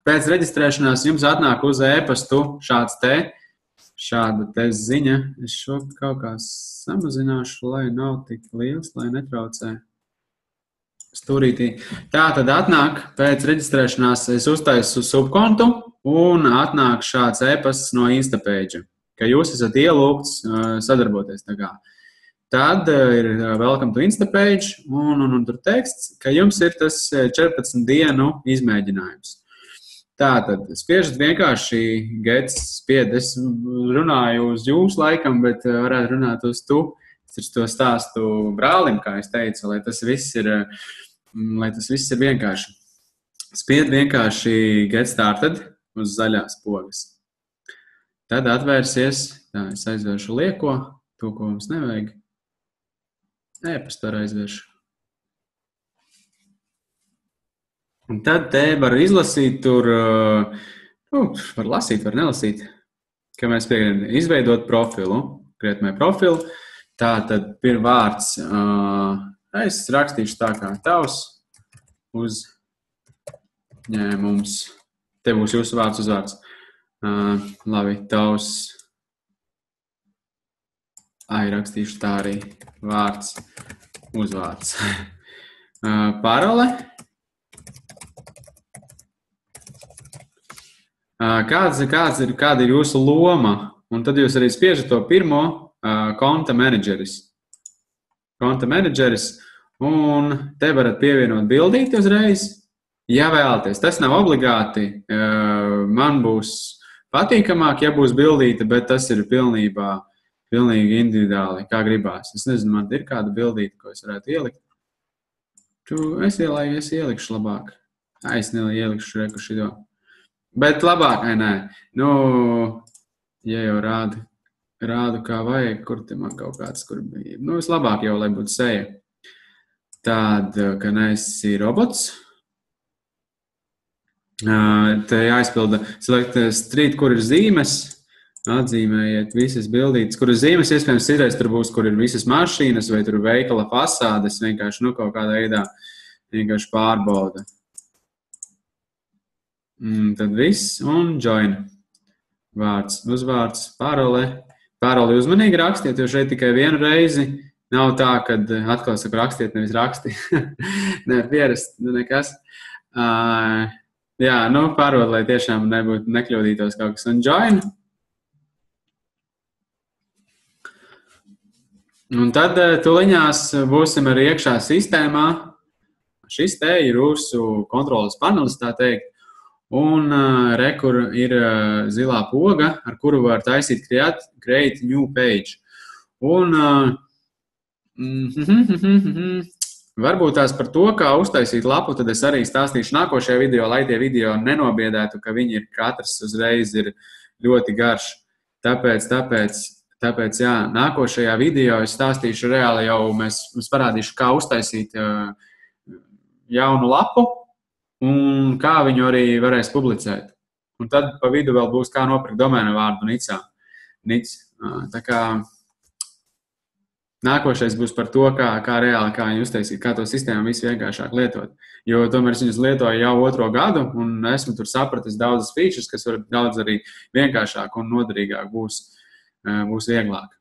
pēc reģistrēšanās jums atnāk uz e-pastu šāda te ziņa. Es šo kaut kā samazināšu, lai nav tik liels, lai netraucē stūrītī. Tā tad atnāk pēc reģistrēšanās, es uztaisu subkontu un atnāk šāds e-pasts no Instapage, ka jūs esat ielūgts sadarboties tā kā. Tad ir welcome to Instapage un tur teksts, ka jums ir tas 14 dienu izmēģinājums. Tātad, spiežat vienkārši gets spied. Es runāju uz jūs laikam, bet varētu runāt uz tu. Es to stāstu brālim, kā es teicu, lai tas viss ir vienkārši. Spied vienkārši get started uz zaļās pogas. Tad atvērsies, tā es aizvēršu lieko, to, ko mums nevajag. E-pastu var aizvēršu. Un tad te var izlasīt tur, var lasīt, var nelasīt, ka mēs piegribam izveidot profilu, create my profilu. Tā tad ir vārds, es rakstīšu tā kā tavs uzņēmums. Te būs jūsu vārds uzvārds. Labi, tavs. Rakstīšu tā arī vārds uzvārds. Parole. Kāda ir jūsu loma? Un tad jūs arī spiežat to pirmo konta menedžeris. Konta menedžeris. Un te varat pievienot bildīti uzreiz. Ja vēlaties, tas nav obligāti. Man būs patīkamāk, ja būs bildīta, bet tas ir pilnīgi individuāli, kā gribās. Es nezinu, man ir kāda bildīta, ko es varētu ielikt. Es ielikšu labāk. Es ielikšu reku šito. Bet labāk, nē. Ja jau rādu kā vajag, kur te man kaut kāds, kur bija. Vislabāk jau, lai būtu seja. Tad, ka neesi robots. Te jāizpilda select street, kur ir zīmes. Atzīmējiet visas bildītes, kur ir zīmes, iespējams, citreiz tur būs, kur ir visas mašīnas vai tur veikala fasādes, vienkārši, kaut kādā veidā vienkārši pārbauda. Tad viss un join. Vārds, uzvārds, parole. Paroli uzmanīgi rakstiet, jo šeit tikai vienu reizi. Nav tā, kad atkal saku rakstiet, nevis raksti. Nē, pierast, nekas. Jā, paroli, lai tiešām nebūtu nekļūdītos kaut kas. Un join. Un tad tuliņās būsim arī iekšā sistēmā. Šis te ir jūsu kontrolas panelis, tā teikt. Un kur ir zilā poga, ar kuru var taisīt create new page. Un varbūt tās par to, kā uztaisīt lapu, tad es arī stāstīšu nākošajā video, lai tie video nenobiedētu, ka viņi ir katrs uzreiz ir ļoti garš. Tāpēc, jā, nākošajā video es stāstīšu reāli jau, mēs parādīšu, kā uztaisīt jaunu lapu un kā viņu arī varēs publicēt. Un tad pa vidu vēl būs, kā nopirkt domēna vārdu Nic. Tā kā nākošais būs par to, kā reāli, kā viņu uztaisīt, kā to sistēmu visu vienkāršāk lietot. Jo tomēr es viņus lietoju jau 2. gadu un esmu tur sapratis daudzas features, kas var daudz arī vienkāršāk un noderīgāk būs vieglāk.